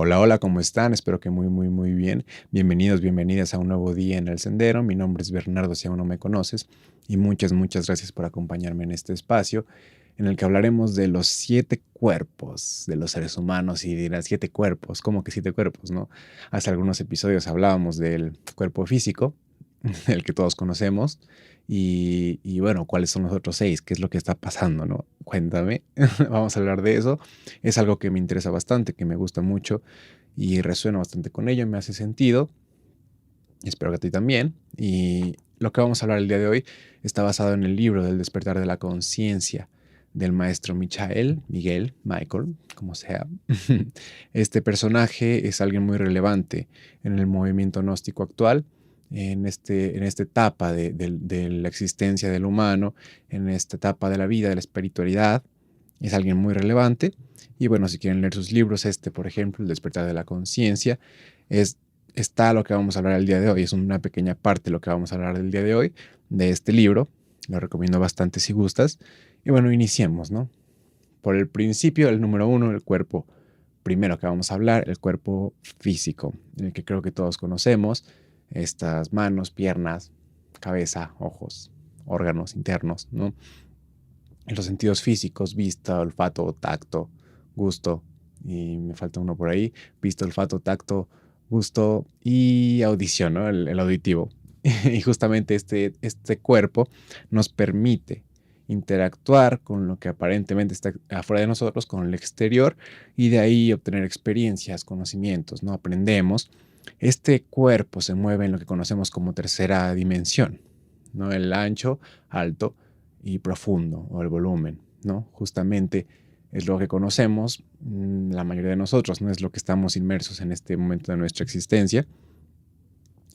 Hola, hola, ¿cómo están? Espero que muy bien. Bienvenidos, bienvenidas a un nuevo día en el sendero. Mi nombre es Bernardo, si aún no me conoces, y muchas gracias por acompañarme en este espacio en el que hablaremos de los 7 cuerpos de los seres humanos y dirán 7 cuerpos, ¿cómo que 7 cuerpos, no? Hace algunos episodios hablábamos del cuerpo físico, el que todos conocemos, y bueno, ¿cuáles son los otros 6? ¿Qué es lo que está pasando, no? Cuéntame, vamos a hablar de eso. Es algo que me interesa bastante, que me gusta mucho y resuena bastante con ello, me hace sentido, y espero que a ti también. Y lo que vamos a hablar el día de hoy está basado en el libro del despertar de la conciencia del maestro Miguel, Michael, como sea. Este personaje es alguien muy relevante en el movimiento gnóstico actual, en esta etapa de la existencia del humano, en esta etapa de la vida, de la espiritualidad. Es alguien muy relevante. Y bueno, si quieren leer sus libros, por ejemplo, El despertar de la conciencia, es, está lo que vamos a hablar el día de hoy. Es una pequeña parte de lo que vamos a hablar el día de hoy, de este libro. Lo recomiendo bastante si gustas. Y bueno, iniciemos, ¿no? Por el principio, el número uno, el cuerpo. Primero que vamos a hablar, el cuerpo físico, el que creo que todos conocemos. Estas manos, piernas, cabeza, ojos, órganos internos, ¿no? En los sentidos físicos, vista, olfato, tacto, gusto, y me falta uno por ahí, vista, olfato, tacto, gusto y audición, ¿no? El auditivo. Y justamente este cuerpo nos permite interactuar con lo que aparentemente está afuera de nosotros, con el exterior, y de ahí obtener experiencias, conocimientos, ¿no? Aprendemos. Este cuerpo se mueve en lo que conocemos como tercera dimensión, ¿no? El ancho, alto y profundo, o el volumen, ¿no? Justamente es lo que conocemos, la mayoría de nosotros, no es lo que estamos inmersos en este momento de nuestra existencia.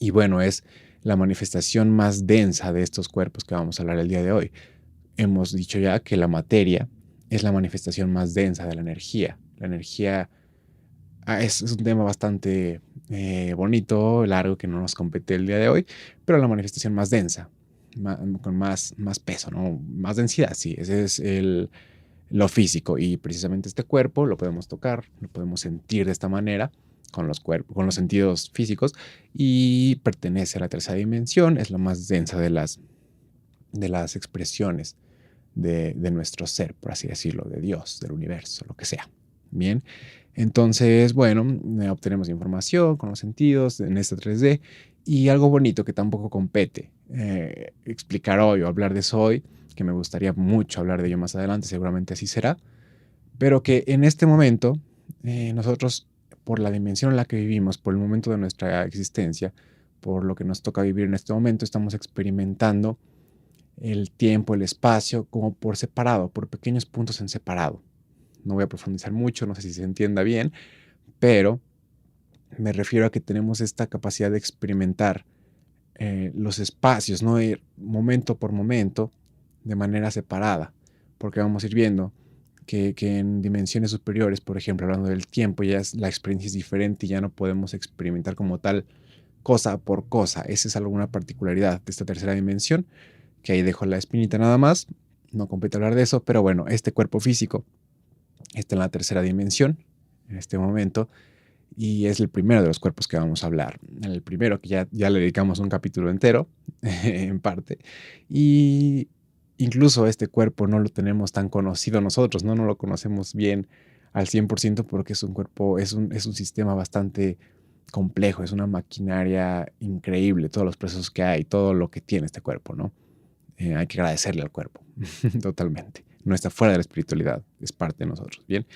Y bueno, es la manifestación más densa de estos cuerpos que vamos a hablar el día de hoy. Hemos dicho ya que la materia es la manifestación más densa de la energía. La energía es un tema bastante bonito, largo, que no nos compete el día de hoy, pero la manifestación más densa, con más peso, ¿no? Más densidad, sí, ese es lo físico. Y precisamente este cuerpo lo podemos tocar, lo podemos sentir de esta manera, con los cuerpos, con los sentidos físicos, y pertenece a la tercera dimensión, es la más densa de las expresiones de nuestro ser, por así decirlo, de Dios, del universo, lo que sea. Bien, entonces, bueno, obtenemos información con los sentidos en esta 3D, y algo bonito que tampoco compete explicar hoy o hablar de eso hoy, que me gustaría mucho hablar de ello más adelante, seguramente así será, pero que en este momento nosotros, por la dimensión en la que vivimos, por el momento de nuestra existencia, por lo que nos toca vivir en este momento, estamos experimentando el tiempo, el espacio, como por separado, por pequeños puntos en separado. No voy a profundizar mucho, no sé si se entienda bien, pero me refiero a que tenemos esta capacidad de experimentar los espacios, ¿no? Ir momento por momento, de manera separada, porque vamos a ir viendo que en dimensiones superiores, por ejemplo, hablando del tiempo, ya la experiencia es diferente y ya no podemos experimentar como tal cosa por cosa. Esa es alguna particularidad de esta tercera dimensión, que ahí dejo la espinita nada más, no compete hablar de eso, pero bueno, este cuerpo físico está en la tercera dimensión en este momento, y es el primero de los cuerpos que vamos a hablar. El primero que ya le dedicamos un capítulo entero, en parte, y incluso este cuerpo no lo tenemos tan conocido nosotros, no lo conocemos bien al 100% porque es un cuerpo, es un sistema bastante complejo, es una maquinaria increíble, todos los procesos que hay, todo lo que tiene este cuerpo, ¿no? Hay que agradecerle al cuerpo, totalmente. No está fuera de la espiritualidad, es parte de nosotros, ¿bien?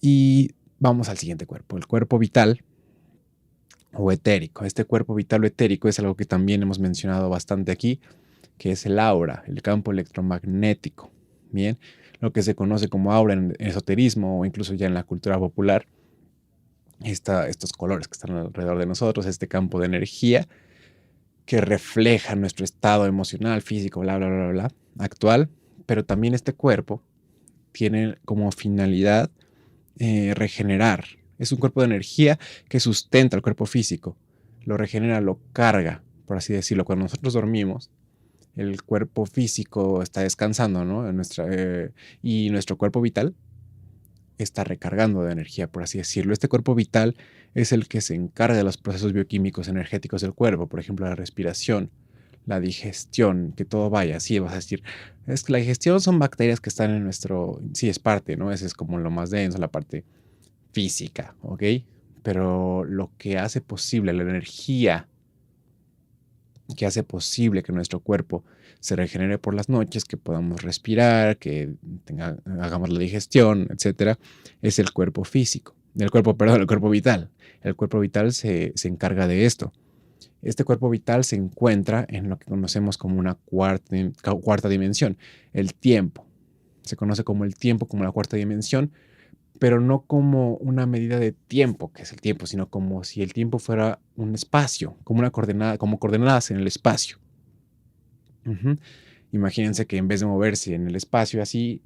Y vamos al siguiente cuerpo, el cuerpo vital o etérico. Este cuerpo vital o etérico es algo que también hemos mencionado bastante aquí, que es el aura, el campo electromagnético, ¿bien? Lo que se conoce como aura en el esoterismo o incluso ya en la cultura popular, estos colores que están alrededor de nosotros, este campo de energía que refleja nuestro estado emocional, físico, bla, bla, bla, bla, actual, pero también este cuerpo tiene como finalidad regenerar. Es un cuerpo de energía que sustenta el cuerpo físico, lo regenera, lo carga, por así decirlo. Cuando nosotros dormimos, el cuerpo físico está descansando, ¿no? Y nuestro cuerpo vital está recargando de energía, por así decirlo. Este cuerpo vital es el que se encarga de los procesos bioquímicos energéticos del cuerpo, por ejemplo, la respiración, la digestión, que todo vaya. Sí, vas a decir, es que la digestión son bacterias que están en nuestro... Sí, es parte, ¿no? Ese es como lo más denso, la parte física, ¿ok? Pero lo que hace posible, la energía que hace posible que nuestro cuerpo se regenere por las noches, que podamos respirar, que hagamos la digestión, etcétera, es el cuerpo físico. El cuerpo vital. El cuerpo vital se encarga de esto. Este cuerpo vital se encuentra en lo que conocemos como una cuarta dimensión, el tiempo. Se conoce como el tiempo, como la cuarta dimensión, pero no como una medida de tiempo, que es el tiempo, sino como si el tiempo fuera un espacio, como una coordenada, como coordenadas en el espacio. Ujú. Imagínense que en vez de moverse en el espacio así,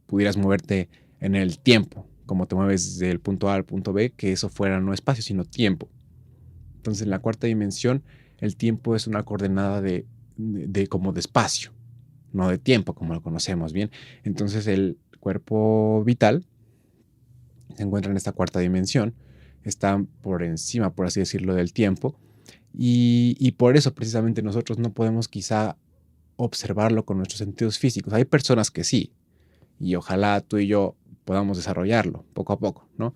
pudieras moverte en el tiempo, como te mueves del punto A al punto B, que eso fuera no espacio, sino tiempo. Entonces, en la cuarta dimensión, el tiempo es una coordenada de como de espacio, no de tiempo, como lo conocemos bien. Entonces, el cuerpo vital se encuentra en esta cuarta dimensión, está por encima, por así decirlo, del tiempo, y por eso precisamente nosotros no podemos quizá observarlo con nuestros sentidos físicos. Hay personas que sí, y ojalá tú y yo podamos desarrollarlo poco a poco, ¿no?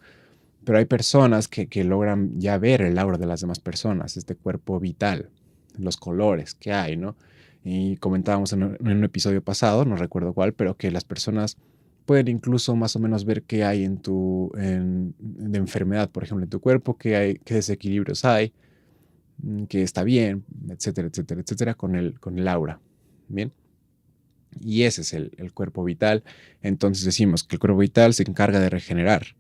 Pero hay personas que logran ya ver el aura de las demás personas, este cuerpo vital, los colores que hay, ¿no? Y comentábamos en un episodio pasado, no recuerdo cuál, pero que las personas pueden incluso más o menos ver qué hay de enfermedad, por ejemplo, en tu cuerpo, qué desequilibrios hay, que está bien, etcétera, etcétera, etcétera, con el aura. Bien. Y ese es el cuerpo vital. Entonces decimos que el cuerpo vital se encarga de regenerar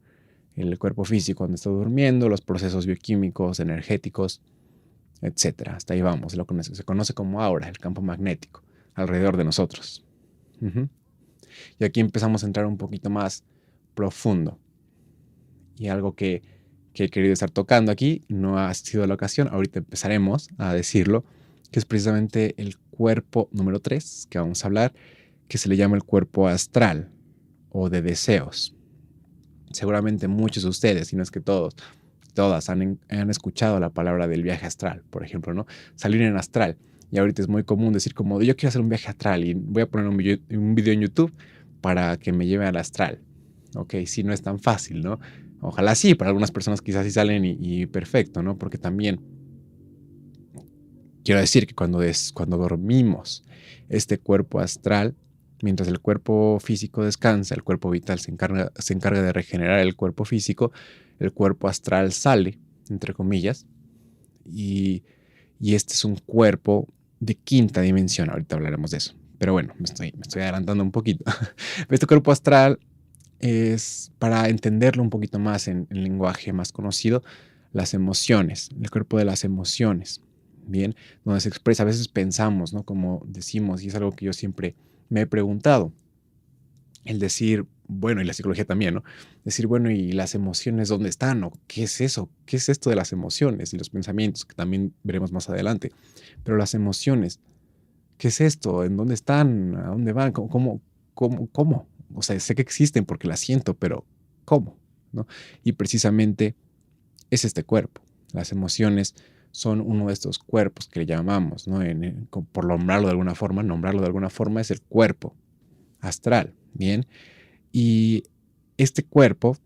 el cuerpo físico cuando está durmiendo, los procesos bioquímicos, energéticos, etcétera. Hasta ahí vamos. Se conoce como aura, el campo magnético, alrededor de nosotros. Uh-huh. Y aquí empezamos a entrar un poquito más profundo. Y algo que he querido estar tocando aquí, no ha sido la ocasión, ahorita empezaremos a decirlo, que es precisamente el cuerpo número 3 que vamos a hablar, que se le llama el cuerpo astral o de deseos. Seguramente muchos de ustedes, si no es que todas han escuchado la palabra del viaje astral, por ejemplo, ¿no? Salir en astral. Y ahorita es muy común decir como, yo quiero hacer un viaje astral y voy a poner un video en YouTube para que me lleve al astral. Ok, sí, no es tan fácil, ¿no? Ojalá sí, para algunas personas quizás sí salen y perfecto, ¿no? Porque también quiero decir que cuando dormimos este cuerpo astral, mientras el cuerpo físico descansa, el cuerpo vital se encarga de regenerar el cuerpo físico, el cuerpo astral sale, entre comillas, y, y este es un cuerpo de quinta dimensión. Ahorita hablaremos de eso. Pero bueno, me estoy adelantando un poquito. Este cuerpo astral es, para entenderlo un poquito más en lenguaje más conocido, las emociones, el cuerpo de las emociones. Bien, donde se expresa, a veces pensamos, ¿no? Como decimos, y es algo que yo siempre me he preguntado, el decir, bueno, y la psicología también, ¿no? Decir, bueno, ¿y las emociones dónde están? ¿O qué es eso? ¿Qué es esto de las emociones y los pensamientos? Que también veremos más adelante. Pero las emociones, ¿qué es esto? ¿En dónde están? ¿A dónde van? ¿Cómo? O sea, sé que existen porque las siento, pero ¿cómo? ¿No? Y precisamente es este cuerpo. Las emociones son uno de estos cuerpos que le llamamos, ¿no? Por nombrarlo de alguna forma es el cuerpo astral, ¿bien? Y este cuerpo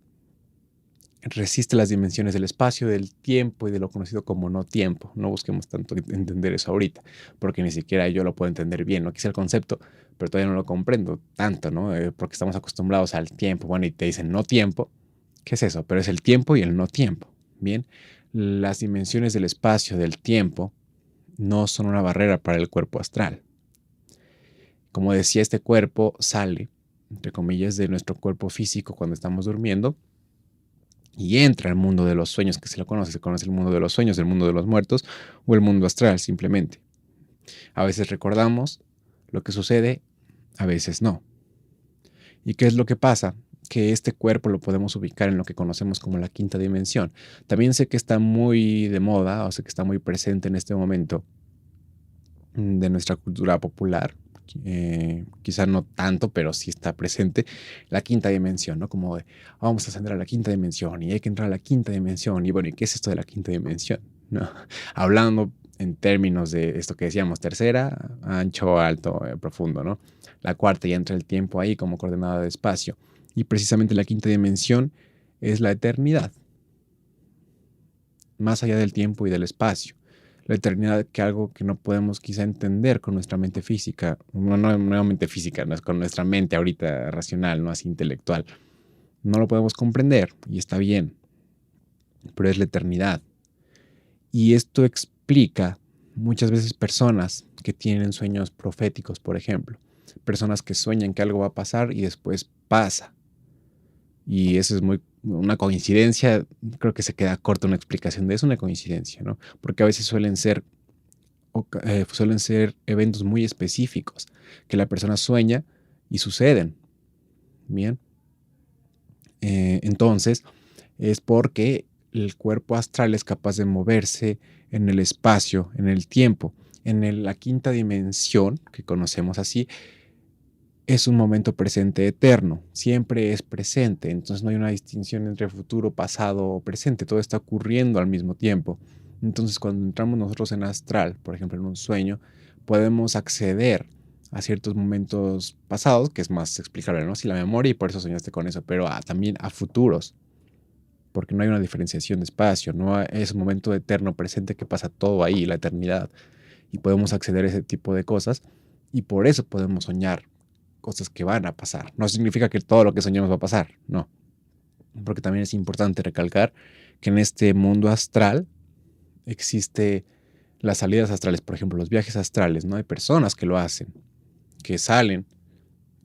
resiste las dimensiones del espacio, del tiempo y de lo conocido como no tiempo. No busquemos tanto entender eso ahorita, porque ni siquiera yo lo puedo entender bien, ¿no? Quizá el concepto, pero todavía no lo comprendo tanto, ¿no? Porque estamos acostumbrados al tiempo, bueno, y te dicen no tiempo. ¿Qué es eso? Pero es el tiempo y el no tiempo, ¿bien? Las dimensiones del espacio, del tiempo, no son una barrera para el cuerpo astral. Como decía, este cuerpo sale, entre comillas, de nuestro cuerpo físico cuando estamos durmiendo y entra al mundo de los sueños, que se conoce el mundo de los sueños, el mundo de los muertos o el mundo astral simplemente. A veces recordamos lo que sucede, a veces no. ¿Y qué es lo que pasa? Que este cuerpo lo podemos ubicar en lo que conocemos como la quinta dimensión. También sé que está muy de moda, o sé que está muy presente en este momento de nuestra cultura popular, quizá no tanto, pero sí está presente la quinta dimensión, ¿no? Como de, vamos a ascender a la quinta dimensión y hay que entrar a la quinta dimensión. Y bueno, ¿y qué es esto de la quinta dimensión? ¿No? Hablando en términos de esto que decíamos, tercera, ancho, alto, profundo, ¿no? La cuarta ya entra el tiempo ahí como coordenada de espacio. Y precisamente la quinta dimensión es la eternidad, más allá del tiempo y del espacio. La eternidad, que algo que no podemos quizá entender con nuestra mente física, no mente física, no es con nuestra mente ahorita racional, no así intelectual. No lo podemos comprender y está bien, pero es la eternidad. Y esto explica muchas veces personas que tienen sueños proféticos, por ejemplo. Personas que sueñan que algo va a pasar y después pasa. Y eso es una coincidencia, creo que se queda corta una explicación de eso, una coincidencia, ¿no? Porque a veces suelen ser eventos muy específicos que la persona sueña y suceden, ¿bien? Entonces, es porque el cuerpo astral es capaz de moverse en el espacio, en el tiempo, la quinta dimensión, que conocemos así, es un momento presente eterno, siempre es presente, entonces no hay una distinción entre futuro, pasado o presente, todo está ocurriendo al mismo tiempo. Entonces cuando entramos nosotros en astral, por ejemplo en un sueño, podemos acceder a ciertos momentos pasados, que es más explicable, ¿no? Si la memoria y por eso soñaste con eso, pero también a futuros, porque no hay una diferenciación de espacio, no es un momento eterno presente que pasa todo ahí, la eternidad, y podemos acceder a ese tipo de cosas y por eso podemos soñar cosas que van a pasar. No significa que todo lo que soñemos va a pasar, no. Porque también es importante recalcar que en este mundo astral existe las salidas astrales, por ejemplo, los viajes astrales, ¿no? Hay personas que lo hacen, que salen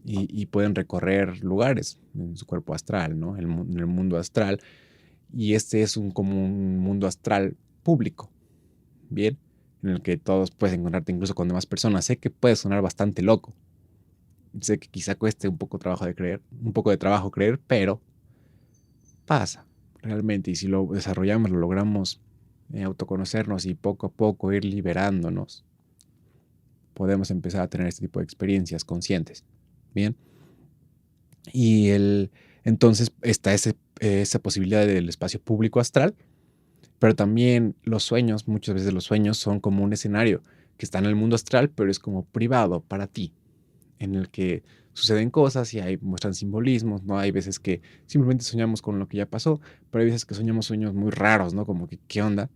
y pueden recorrer lugares en su cuerpo astral, ¿no? En el mundo astral. Y este es como un mundo astral público, ¿bien? En el que todos puedes encontrarte incluso con demás personas. Sé que puede sonar bastante loco, sé que quizá cueste un poco de trabajo creer, pero pasa realmente. Y si lo desarrollamos, lo logramos autoconocernos y poco a poco ir liberándonos, podemos empezar a tener este tipo de experiencias conscientes. Bien. Y entonces está esa posibilidad del espacio público astral, pero también los sueños, muchas veces los sueños son como un escenario que está en el mundo astral, pero es como privado para ti, en el que suceden cosas y muestran simbolismos, ¿no? Hay veces que simplemente soñamos con lo que ya pasó, pero hay veces que soñamos sueños muy raros, ¿no? Como que, ¿qué onda?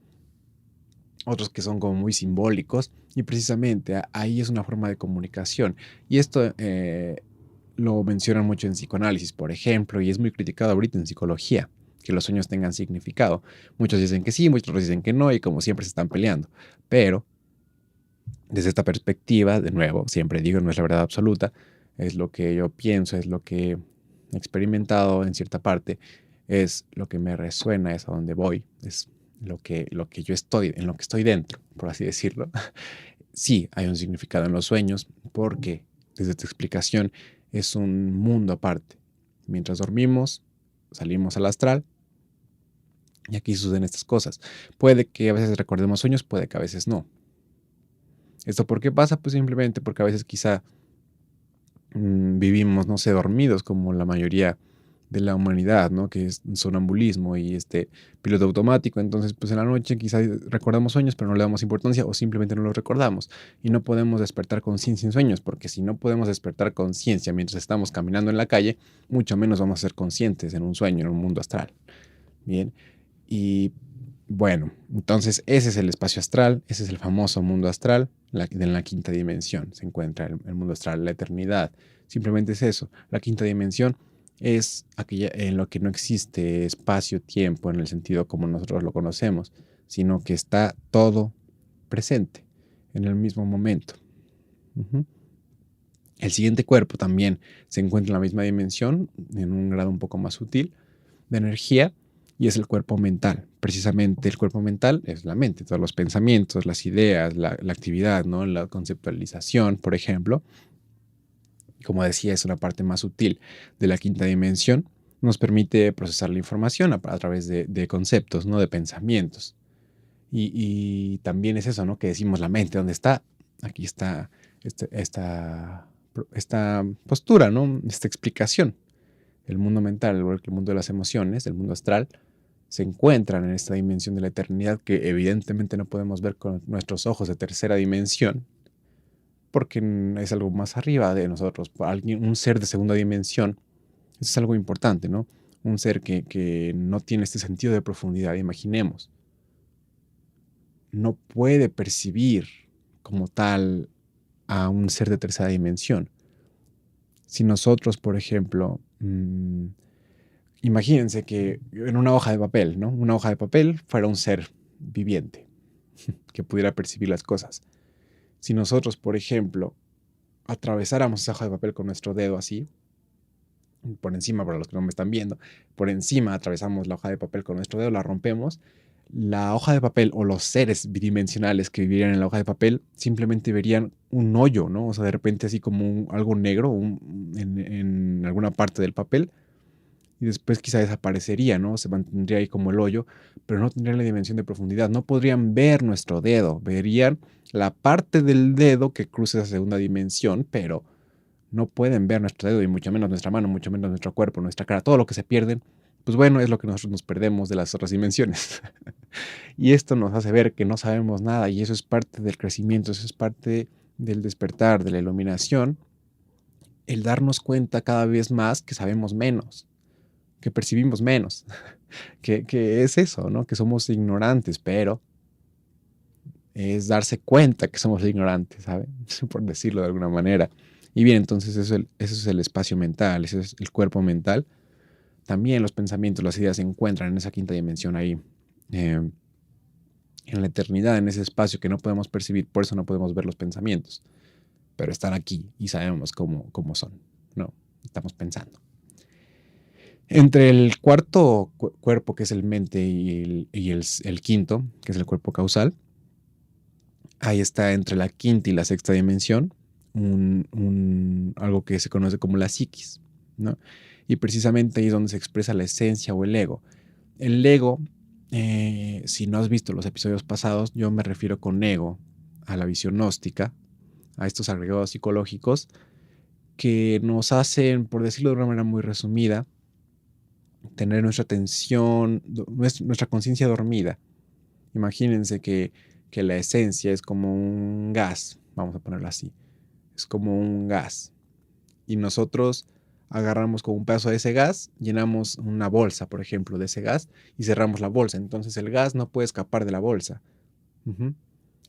Otros que son como muy simbólicos y precisamente ahí es una forma de comunicación. Y esto lo mencionan mucho en psicoanálisis, por ejemplo, y es muy criticado ahorita en psicología, que los sueños tengan significado. Muchos dicen que sí, muchos dicen que no, y como siempre se están peleando. Pero desde esta perspectiva, de nuevo, siempre digo, no es la verdad absoluta, es lo que yo pienso, es lo que he experimentado en cierta parte, es lo que me resuena, es a donde voy, es lo que yo estoy, en lo que estoy dentro, por así decirlo. Sí, hay un significado en los sueños, porque desde esta explicación es un mundo aparte. Mientras dormimos, salimos al astral y aquí suceden estas cosas. Puede que a veces recordemos sueños, puede que a veces no. ¿Esto por qué pasa? Pues simplemente porque a veces quizá vivimos, no sé, dormidos como la mayoría de la humanidad, ¿no? Que es sonambulismo y piloto automático. Entonces, pues en la noche quizá recordamos sueños, pero no le damos importancia o simplemente no los recordamos. Y no podemos despertar conciencia en sueños, porque si no podemos despertar conciencia mientras estamos caminando en la calle, mucho menos vamos a ser conscientes en un sueño, en un mundo astral. Bien. Y bueno, entonces ese es el espacio astral, ese es el famoso mundo astral, en la quinta dimensión se encuentra el mundo astral, la eternidad. Simplemente es eso, la quinta dimensión es aquella en lo que no existe espacio-tiempo en el sentido como nosotros lo conocemos, sino que está todo presente en el mismo momento. Uh-huh. El siguiente cuerpo también se encuentra en la misma dimensión, en un grado un poco más sutil de energía, y es el cuerpo mental. Precisamente el cuerpo mental es la mente, todos los pensamientos, las ideas, la actividad, ¿no? La conceptualización, por ejemplo. Como decía, es una parte más sutil de la quinta dimensión. Nos permite procesar la información a través de conceptos, ¿no? De pensamientos. Y también es eso, ¿no? Que decimos la mente, ¿dónde está? Aquí está esta postura, ¿no? Esta explicación. El mundo mental, igual que el mundo de las emociones, el mundo astral, se encuentran en esta dimensión de la eternidad que evidentemente no podemos ver con nuestros ojos de tercera dimensión, porque es algo más arriba de nosotros. Un ser de segunda dimensión, eso es algo importante, ¿no? Un ser que no tiene este sentido de profundidad, imaginemos, no puede percibir como tal a un ser de tercera dimensión. Si nosotros, por ejemplo, imagínense que en una hoja de papel, ¿no? Una hoja de papel fuera un ser viviente que pudiera percibir las cosas. Si nosotros, por ejemplo, atravesáramos esa hoja de papel con nuestro dedo así, por encima, para los que no me están viendo, por encima atravesamos la hoja de papel con nuestro dedo, la rompemos, la hoja de papel o los seres bidimensionales que vivirían en la hoja de papel simplemente verían un hoyo, ¿no? O sea, de repente así como algo negro en alguna parte del papel, y después quizá desaparecería, ¿no? Se mantendría ahí como el hoyo, pero no tendría la dimensión de profundidad. No podrían ver nuestro dedo, verían la parte del dedo que cruza esa segunda dimensión, pero no pueden ver nuestro dedo y mucho menos nuestra mano, mucho menos nuestro cuerpo, nuestra cara, todo lo que se pierden, pues bueno, es lo que nosotros nos perdemos de las otras dimensiones. Y esto nos hace ver que no sabemos nada y eso es parte del crecimiento, eso es parte del despertar, de la iluminación, el darnos cuenta cada vez más que sabemos menos, que percibimos menos, que es eso, ¿no? Que somos ignorantes, pero es darse cuenta que somos ignorantes, ¿saben? Por decirlo de alguna manera. Y bien, entonces eso es el espacio mental, ese es el cuerpo mental. También los pensamientos, las ideas se encuentran en esa quinta dimensión ahí, en la eternidad, en ese espacio que no podemos percibir, por eso no podemos ver los pensamientos, pero están aquí y sabemos cómo son, ¿no? Estamos pensando. Entre el cuarto cuerpo, que es el mente, y el quinto, que es el cuerpo causal, ahí está entre la quinta y la sexta dimensión, algo que se conoce como la psiquis, ¿no? Y precisamente ahí es donde se expresa la esencia o el ego. El ego, si no has visto los episodios pasados, yo me refiero con ego a la visión gnóstica, a estos agregados psicológicos que nos hacen, por decirlo de una manera muy resumida, tener nuestra atención, nuestra conciencia dormida. Imagínense que la esencia es como un gas, vamos a ponerlo así, es como un gas. Y nosotros agarramos con un pedazo de ese gas, llenamos una bolsa, por ejemplo, de ese gas y cerramos la bolsa. Entonces el gas no puede escapar de la bolsa.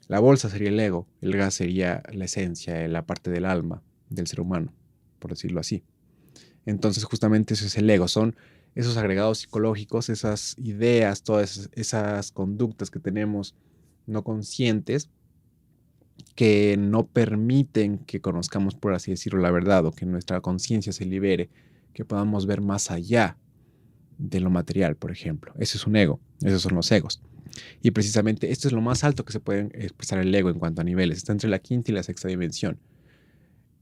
La bolsa sería el ego, el gas sería la esencia, la parte del alma del ser humano, por decirlo así. Entonces justamente eso es el ego, son esos agregados psicológicos, esas ideas, todas esas conductas que tenemos no conscientes que no permiten que conozcamos, por así decirlo, la verdad, o que nuestra conciencia se libere, que podamos ver más allá de lo material, por ejemplo. Ese es un ego, esos son los egos. Y precisamente esto es lo más alto que se puede expresar el ego en cuanto a niveles, está entre la quinta y la sexta dimensión.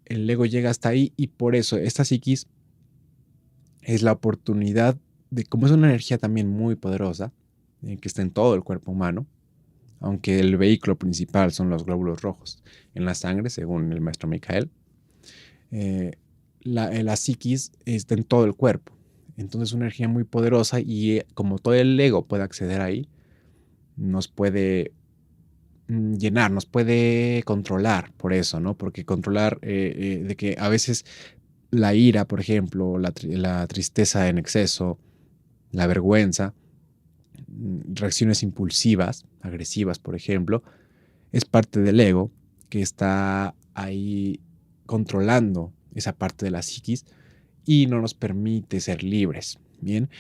El ego llega hasta ahí y por eso esta psiquis es la oportunidad de, como es una energía también muy poderosa, que está en todo el cuerpo humano, aunque el vehículo principal son los glóbulos rojos en la sangre, según el maestro Micael, la psiquis está en todo el cuerpo. Entonces es una energía muy poderosa y como todo el ego puede acceder ahí, nos puede llenar, nos puede controlar por eso, ¿no? Porque controlar de que a veces la ira, por ejemplo, la tristeza en exceso, la vergüenza, reacciones impulsivas, agresivas, por ejemplo, es parte del ego que está ahí controlando esa parte de la psiquis y no nos permite ser libres, ¿bien?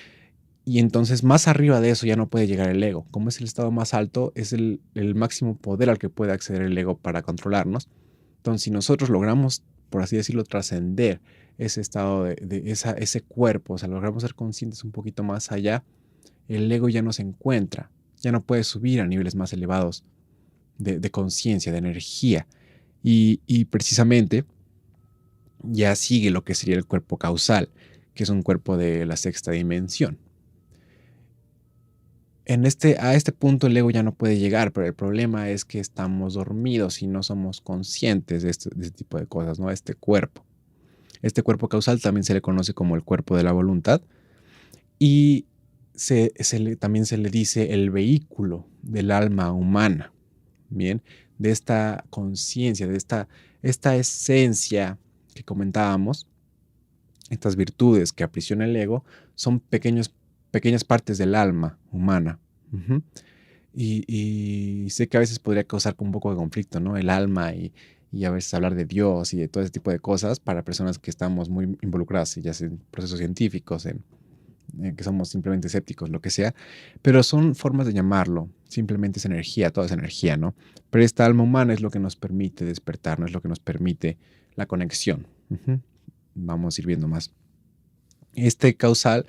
Y entonces más arriba de eso ya no puede llegar el ego. Como es el estado más alto, es el máximo poder al que puede acceder el ego para controlarnos. Entonces, si nosotros logramos, por así decirlo, trascender ese estado ese cuerpo, o sea, logramos ser conscientes un poquito más allá, el ego ya no se encuentra, ya no puede subir a niveles más elevados de conciencia, de energía. Y precisamente ya sigue lo que sería el cuerpo causal, que es un cuerpo de la sexta dimensión. a este punto el ego ya no puede llegar, pero el problema es que estamos dormidos y no somos conscientes de este tipo de cosas, ¿no? Este cuerpo. Este cuerpo causal también se le conoce como el cuerpo de la voluntad y también se le dice el vehículo del alma humana, ¿bien? De esta conciencia, de esta esencia que comentábamos, estas virtudes que aprisiona el ego, son pequeñas partes del alma humana. Ujú. Y sé que a veces podría causar un poco de conflicto, ¿no? El alma y a veces hablar de Dios y de todo ese tipo de cosas para personas que estamos muy involucradas, ya sea en procesos científicos, en que somos simplemente escépticos, lo que sea, pero son formas de llamarlo, simplemente es energía, toda es energía, ¿no? Pero esta alma humana es lo que nos permite despertar, no es lo que nos permite la conexión. Ujú. Vamos a ir viendo más. Este causal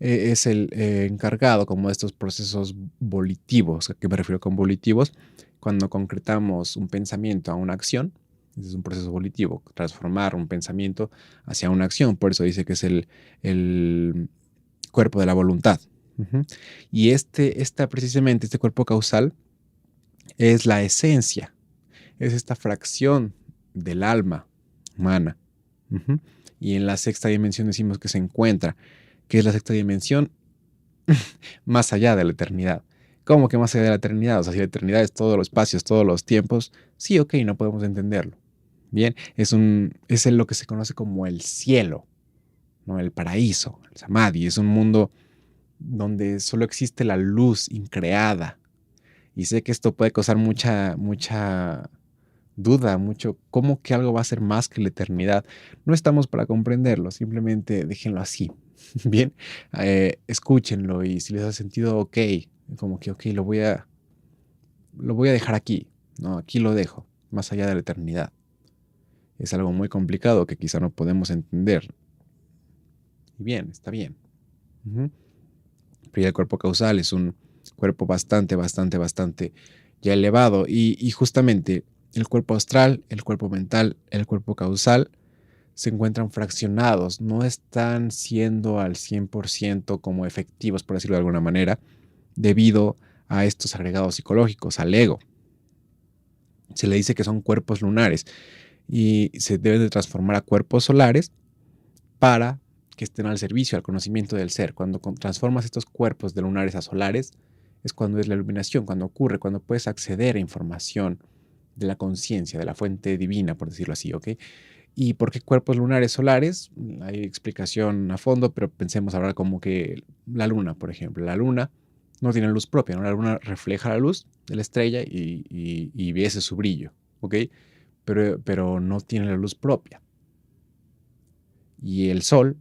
es el encargado como de estos procesos volitivos. ¿A qué me refiero con volitivos? Cuando concretamos un pensamiento a una acción, ese es un proceso volitivo, transformar un pensamiento hacia una acción. Por eso dice que es el cuerpo de la voluntad. Ujú. Y precisamente este cuerpo causal es la esencia, es esta fracción del alma humana. Ujú. Y en la sexta dimensión decimos que se encuentra, que es la sexta dimensión más allá de la eternidad. ¿Cómo que más allá de la eternidad? O sea, si la eternidad es todos los espacios, todos los tiempos, sí, ok, no podemos entenderlo. Bien, es lo que se conoce como el cielo, ¿no? El paraíso, el samadhi. Es un mundo donde solo existe la luz increada. Y sé que esto puede causar mucha duda, mucho, ¿cómo que algo va a ser más que la eternidad? No estamos para comprenderlo, simplemente déjenlo así. Bien, escúchenlo y si les hace sentido, ok, como que, ok, lo voy a dejar aquí, ¿no? Aquí lo dejo, más allá de la eternidad. Es algo muy complicado que quizá no podemos entender. Y bien, está bien. Ujú. Pero ya el cuerpo causal es un cuerpo bastante ya elevado y justamente el cuerpo astral, el cuerpo mental, el cuerpo causal se encuentran fraccionados, no están siendo al 100% como efectivos, por decirlo de alguna manera, debido a estos agregados psicológicos, al ego. Se le dice que son cuerpos lunares y se deben de transformar a cuerpos solares para que estén al servicio, al conocimiento del ser. Cuando transformas estos cuerpos de lunares a solares, es cuando es la iluminación, cuando ocurre, cuando puedes acceder a información de la conciencia, de la fuente divina, por decirlo así, ¿ok? ¿Y por qué cuerpos lunares solares? Hay explicación a fondo, pero pensemos ahora como que la luna, por ejemplo. La luna no tiene luz propia, ¿no? La luna refleja la luz de la estrella y ese es su brillo, ¿ok? Pero no tiene la luz propia. Y el sol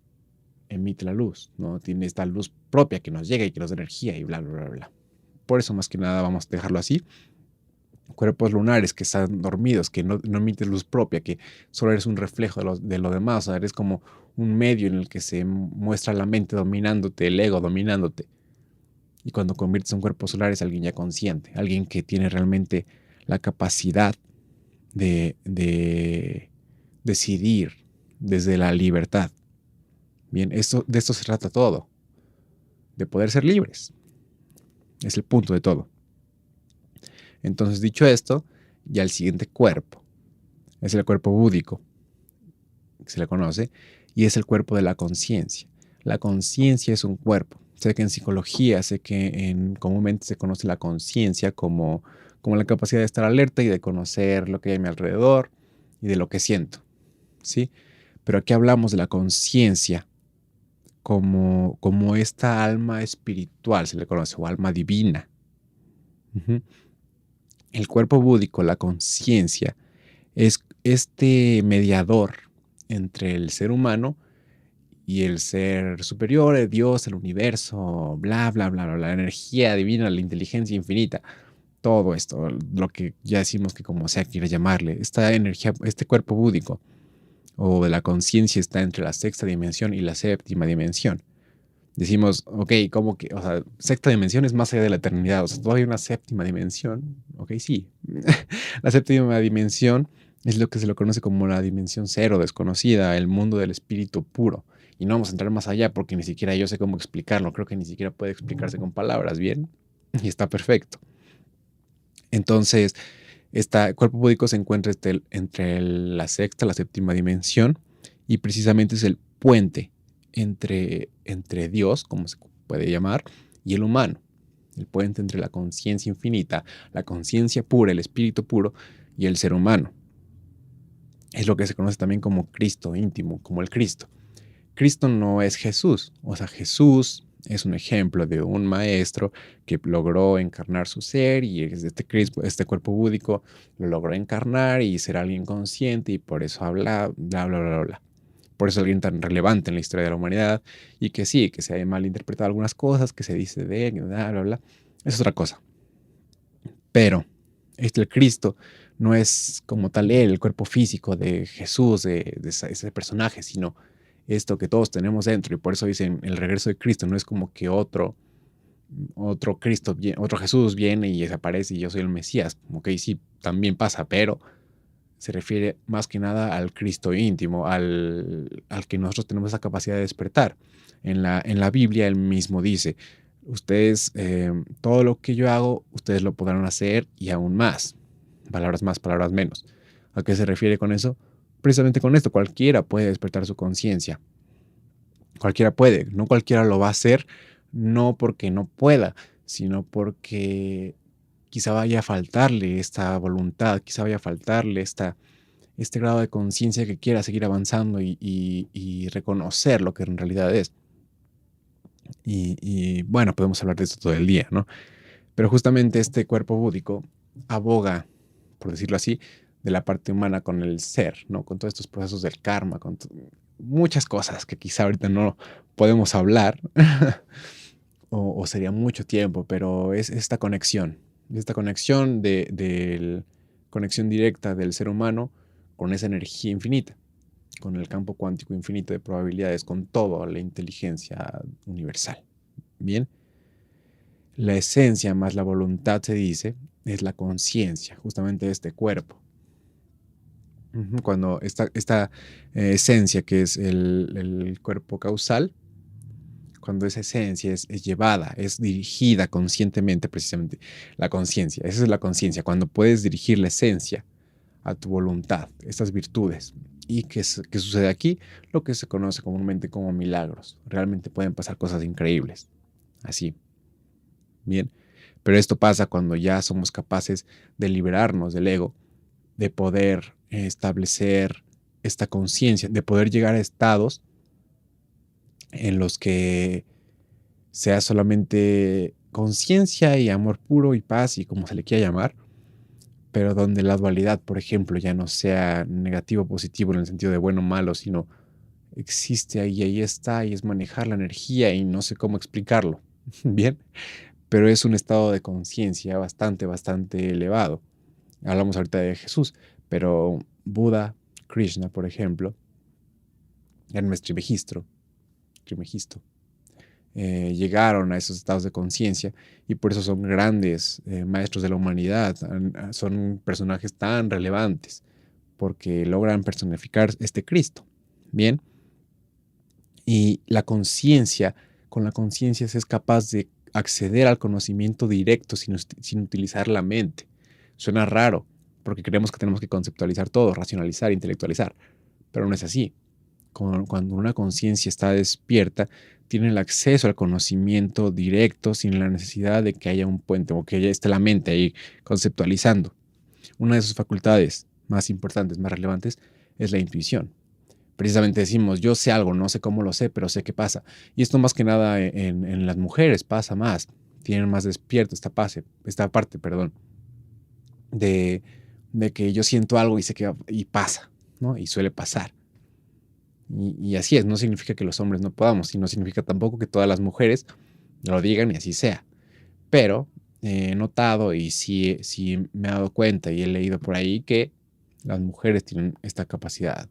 emite la luz, ¿no? Tiene esta luz propia que nos llega y que nos da energía y bla, bla, bla, bla. Por eso más que nada vamos a dejarlo así. Cuerpos lunares que están dormidos, que no emiten luz propia, que solo eres un reflejo de lo demás, o sea, eres como un medio en el que se muestra la mente dominándote, el ego dominándote. Y cuando conviertes un cuerpo solar es alguien ya consciente, alguien que tiene realmente la capacidad de decidir desde la libertad. Bien, de esto se trata todo, de poder ser libres. Es el punto de todo. Entonces, dicho esto, ya el siguiente cuerpo es el cuerpo búdico, que se le conoce, y es el cuerpo de la conciencia. La conciencia es un cuerpo. Sé que en psicología, comúnmente se conoce la conciencia como la capacidad de estar alerta y de conocer lo que hay a mi alrededor y de lo que siento, ¿sí? Pero aquí hablamos de la conciencia como esta alma espiritual, se le conoce, o alma divina. Ujú. El cuerpo búdico, la conciencia, es este mediador entre el ser humano y el ser superior, el Dios, el universo, bla, bla, bla, bla, la energía divina, la inteligencia infinita, todo esto, lo que ya decimos que como sea quiere llamarle, esta energía, este cuerpo búdico o de la conciencia está entre la sexta dimensión y la séptima dimensión. Decimos, ok, como que, o sea, sexta dimensión es más allá de la eternidad, o sea, todavía hay una séptima dimensión, ok, sí. La séptima dimensión es lo que se lo conoce como la dimensión cero, desconocida, el mundo del espíritu puro. Y no vamos a entrar más allá porque ni siquiera yo sé cómo explicarlo, creo que ni siquiera puede explicarse con palabras, ¿bien? y está perfecto. Entonces, el cuerpo búdico se encuentra entre la sexta y la séptima dimensión y precisamente es el puente entre Dios, como se puede llamar, y el humano. El puente entre la conciencia infinita, la conciencia pura, el espíritu puro y el ser humano. Es lo que se conoce también como Cristo íntimo, como el Cristo. Cristo no es Jesús, o sea, Jesús es un ejemplo de un maestro que logró encarnar su ser y este cuerpo búdico lo logró encarnar y ser alguien consciente y por eso habla, bla, bla, bla, bla. Por eso es alguien tan relevante en la historia de la humanidad y que sí, que se haya malinterpretado algunas cosas, que se dice de él, bla, bla, bla. Es otra cosa. Pero el Cristo no es como tal él, el cuerpo físico de Jesús, de ese personaje, sino esto que todos tenemos dentro. Y por eso dicen el regreso de Cristo no es como que otro Cristo, otro Jesús viene y desaparece y yo soy el Mesías. Ok, sí, también pasa, pero se refiere más que nada al Cristo íntimo, al que nosotros tenemos esa capacidad de despertar. En la Biblia él mismo dice, ustedes, todo lo que yo hago, ustedes lo podrán hacer y aún más. Palabras más, palabras menos. ¿A qué se refiere con eso? Precisamente con esto, cualquiera puede despertar su conciencia. Cualquiera puede, no cualquiera lo va a hacer, no porque no pueda, sino porque quizá vaya a faltarle esta voluntad, quizá vaya a faltarle este grado de conciencia que quiera seguir avanzando y reconocer lo que en realidad es. Y bueno, podemos hablar de esto todo el día, ¿no? Pero justamente este cuerpo búdico aboga, por decirlo así, de la parte humana con el ser, ¿no? Con todos estos procesos del karma, con muchas cosas que quizá ahorita no podemos hablar o sería mucho tiempo, pero es esta conexión conexión directa del ser humano con esa energía infinita, con el campo cuántico infinito de probabilidades, con toda la inteligencia universal. Bien, la esencia más la voluntad, se dice, es la conciencia, justamente de este cuerpo. Cuando esta esencia, que es el cuerpo causal, cuando esa esencia es llevada, es dirigida conscientemente, precisamente, la conciencia, esa es la conciencia, cuando puedes dirigir la esencia a tu voluntad, estas virtudes. ¿Y qué sucede aquí? Lo que se conoce comúnmente como milagros. Realmente pueden pasar cosas increíbles, así. Bien, pero esto pasa cuando ya somos capaces de liberarnos del ego, de poder establecer esta conciencia, de poder llegar a estados en los que sea solamente conciencia y amor puro y paz y como se le quiera llamar, pero donde la dualidad, por ejemplo, ya no sea negativo o positivo en el sentido de bueno o malo, sino existe ahí está, y es manejar la energía y no sé cómo explicarlo. Bien, pero es un estado de conciencia bastante elevado. Hablamos ahorita de Jesús, pero Buda, Krishna, por ejemplo, Hermes Trismegisto, llegaron a esos estados de conciencia y por eso son grandes maestros de la humanidad, son personajes tan relevantes, porque logran personificar este Cristo. Bien, y con la conciencia se es capaz de acceder al conocimiento directo sin utilizar la mente. Suena raro, porque creemos que tenemos que conceptualizar todo, racionalizar, intelectualizar, pero no es así. Cuando una conciencia está despierta, tiene el acceso al conocimiento directo sin la necesidad de que haya un puente o que ya esté la mente ahí conceptualizando. Una de sus facultades más importantes, más relevantes, es la intuición. Precisamente decimos, yo sé algo, no sé cómo lo sé, pero sé qué pasa. Y esto más que nada en las mujeres pasa más. Tienen más despierto esta parte, perdón, de, de que yo siento algo y sé que y pasa, ¿no? Y suele pasar. Y así es, no significa que los hombres no podamos, y no significa tampoco que todas las mujeres lo digan y así sea. Pero he notado y sí me he dado cuenta y he leído por ahí que las mujeres tienen esta capacidad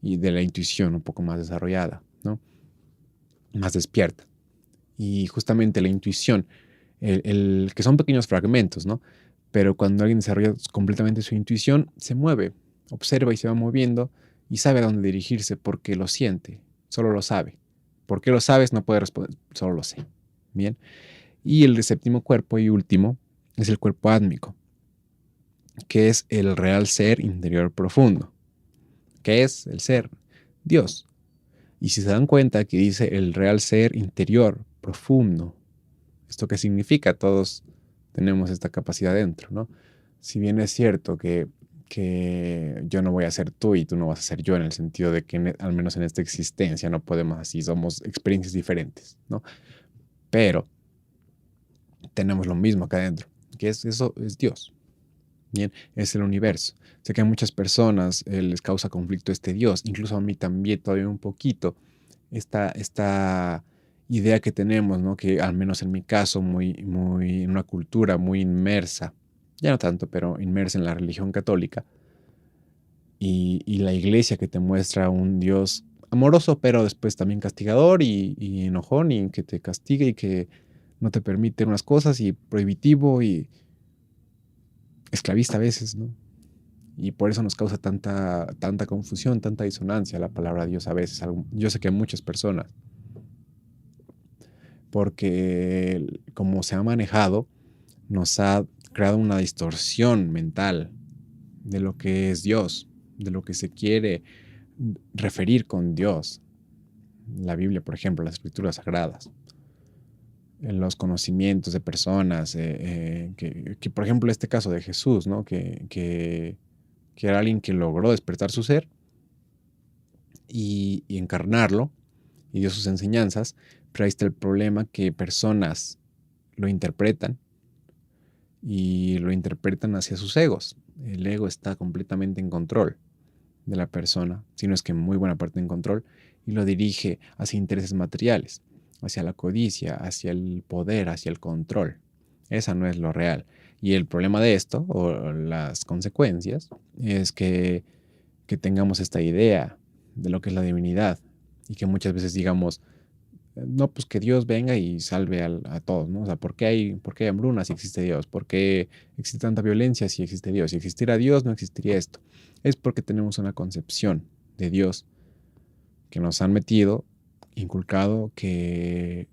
y de la intuición un poco más desarrollada, ¿no? Más despierta. Y justamente la intuición, que son pequeños fragmentos, ¿no? Pero cuando alguien desarrolla completamente su intuición, se mueve, observa y se va moviendo y sabe a dónde dirigirse porque lo siente, solo lo sabe. ¿Por qué lo sabes? No puede responder, solo lo sé. Bien. Y el séptimo cuerpo y último es el cuerpo átmico, que es el real ser interior profundo. ¿Qué es el ser? Dios. Y si se dan cuenta que dice el real ser interior profundo, ¿esto qué significa? Todos tenemos esta capacidad dentro, ¿no? Si bien es cierto que yo no voy a ser tú y tú no vas a ser yo, en el sentido de que al menos en esta existencia no podemos así, somos experiencias diferentes, ¿no? Pero tenemos lo mismo acá adentro, que es eso, es Dios. Bien, es el universo. Sé que a muchas personas les causa conflicto este Dios, incluso a mí también todavía un poquito, esta idea que tenemos, ¿no? Que al menos en mi caso, en una cultura muy inmersa, ya no tanto, pero inmersa en la religión católica, y la iglesia que te muestra un Dios amoroso, pero después también castigador y enojón, y que te castiga y que no te permite unas cosas, y prohibitivo y esclavista a veces, ¿no? Y por eso nos causa tanta confusión, tanta disonancia la palabra Dios a veces. Yo sé que a muchas personas, porque como se ha manejado, nos ha creado una distorsión mental de lo que es Dios, de lo que se quiere referir con Dios. La Biblia, por ejemplo, las escrituras sagradas, en los conocimientos de personas, que, por ejemplo, este caso de Jesús, ¿no? Que era alguien que logró despertar su ser y encarnarlo y dio sus enseñanzas, pero ahí está el problema, que personas lo interpretan y lo interpretan hacia sus egos. El ego está completamente en control de la persona, si no es que en muy buena parte en control, y lo dirige hacia intereses materiales, hacia la codicia, hacia el poder, hacia el control. Esa no es lo real. Y el problema de esto, o las consecuencias, es que tengamos esta idea de lo que es la divinidad y que muchas veces digamos, no, pues que Dios venga y salve a todos, ¿no? O sea, por qué hay hambruna si existe Dios? ¿Por qué existe tanta violencia si existe Dios? Si existiera Dios, no existiría esto. Es porque tenemos una concepción de Dios que nos han metido, inculcado, que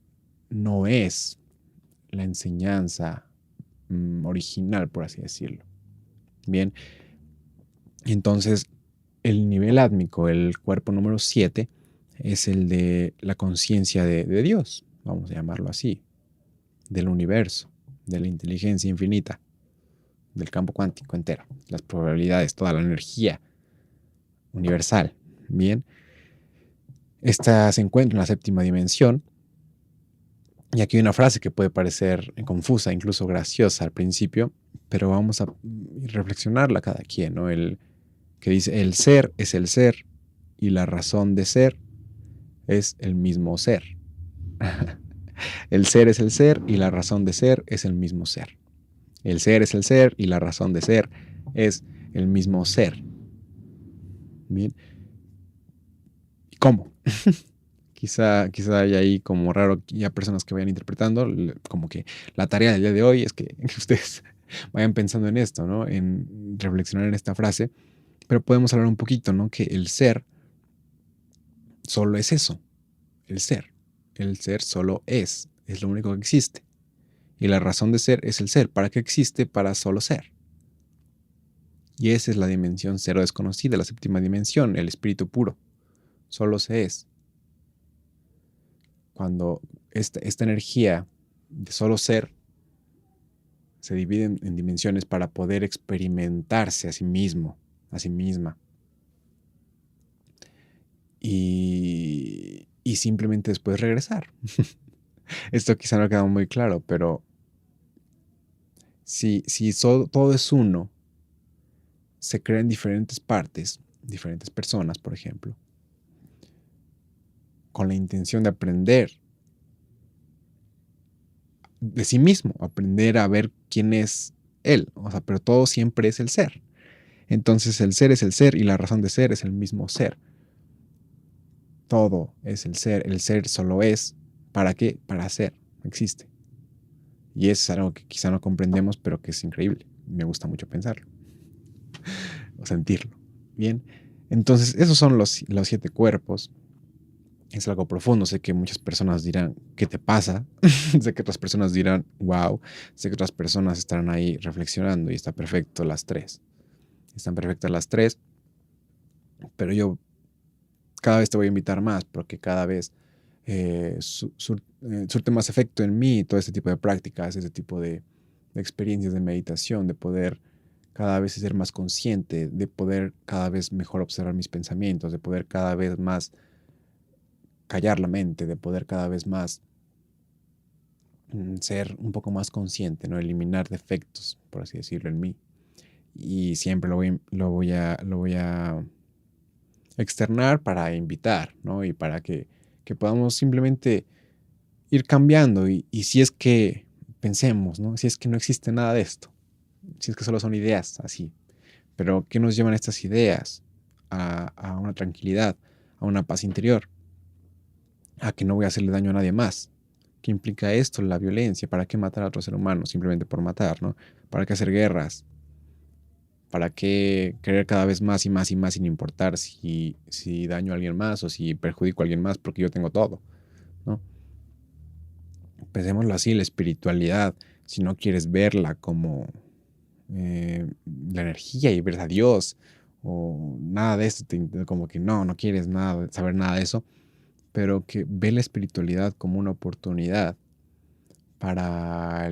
no es la enseñanza original, por así decirlo. Bien, entonces el nivel átmico, el cuerpo número 7, es el de la conciencia de Dios, vamos a llamarlo así, del universo, de la inteligencia infinita, del campo cuántico entero, las probabilidades, toda la energía universal. Bien, esta se encuentra en la séptima dimensión. Y aquí hay una frase que puede parecer confusa, incluso graciosa al principio, pero vamos a reflexionarla cada quien, ¿no? Que dice, el ser es el ser y la razón de ser es el mismo ser. El ser es el ser y la razón de ser es el mismo ser. El ser es el ser y la razón de ser es el mismo ser. Bien. ¿Cómo? Quizá haya ahí como raro ya personas que vayan interpretando, como que la tarea del día de hoy es que ustedes vayan pensando en esto, ¿no? En reflexionar en esta frase, pero podemos hablar un poquito, ¿no? Que el ser solo es eso, el ser. El ser solo es lo único que existe. Y la razón de ser es el ser. ¿Para qué existe? Para solo ser. Y esa es la dimensión cero desconocida, la séptima dimensión, el espíritu puro. Solo se es. Cuando esta energía de solo ser se divide en dimensiones para poder experimentarse a sí mismo, a sí misma. Y simplemente después regresar. Esto quizá no ha quedado muy claro, pero si todo es uno, se crean diferentes partes, diferentes personas, por ejemplo, con la intención de aprender de sí mismo, aprender a ver quién es él. O sea, pero todo siempre es el ser. Entonces el ser es el ser y la razón de ser es el mismo ser. Todo es el ser solo es. ¿Para qué? Para ser, existe. Y eso es algo que quizá no comprendemos, pero que es increíble. Me gusta mucho pensarlo o sentirlo. Bien, entonces esos son los 7 cuerpos. Es algo profundo. Sé que muchas personas dirán, ¿qué te pasa? Sé que otras personas dirán, wow. Sé que otras personas estarán ahí reflexionando y está perfecto las tres. Están perfectas las tres, pero yo cada vez te voy a invitar más porque cada vez surte más efecto en mí todo este tipo de prácticas, este tipo de experiencias de meditación, de poder cada vez ser más consciente, de poder cada vez mejor observar mis pensamientos, de poder cada vez más callar la mente, de poder cada vez más ser un poco más consciente, ¿no? Eliminar defectos, por así decirlo, en mí. Y siempre lo voy a externar para invitar, ¿no? Y para que podamos simplemente ir cambiando. Y si es que pensemos, ¿no? Si es que no existe nada de esto, si es que solo son ideas así, pero ¿qué nos llevan estas ideas? A una tranquilidad, a una paz interior, a que no voy a hacerle daño a nadie más. ¿Qué implica esto? La violencia. ¿Para qué matar a otro ser humano? Simplemente por matar, ¿no? ¿Para qué hacer guerras? ¿Para qué querer cada vez más y más y más sin importar si daño a alguien más o si perjudico a alguien más porque yo tengo todo, ¿no? Pensémoslo así, la espiritualidad, si no quieres verla como la energía y ver a Dios o nada de esto, como que no quieres nada, saber nada de eso, pero que ve la espiritualidad como una oportunidad para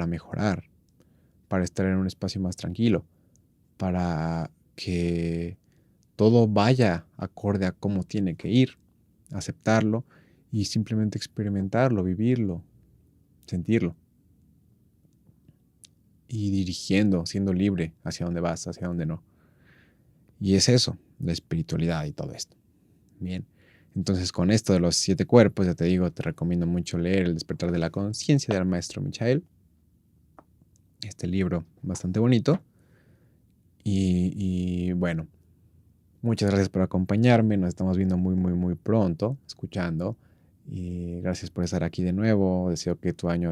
mejorar, para estar en un espacio más tranquilo, para que todo vaya acorde a cómo tiene que ir, aceptarlo y simplemente experimentarlo, vivirlo, sentirlo y dirigiendo, siendo libre hacia dónde vas, hacia dónde no. Y es eso, la espiritualidad y todo esto. Bien, entonces con esto de los 7 cuerpos, ya te digo, te recomiendo mucho leer El despertar de la conciencia del maestro Michael. Este libro bastante bonito. Y bueno, muchas gracias por acompañarme. Nos estamos viendo muy, muy, muy pronto, escuchando. Y gracias por estar aquí de nuevo. Deseo que tu año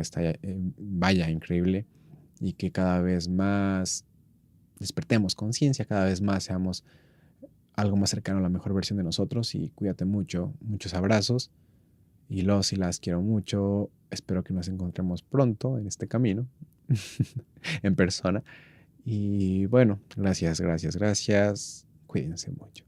vaya increíble y que cada vez más despertemos conciencia, cada vez más seamos algo más cercano a la mejor versión de nosotros. Y cuídate mucho. Muchos abrazos. Y los y las quiero mucho. Espero que nos encontremos pronto en este camino, en persona. Y bueno, gracias, gracias, gracias. Cuídense mucho.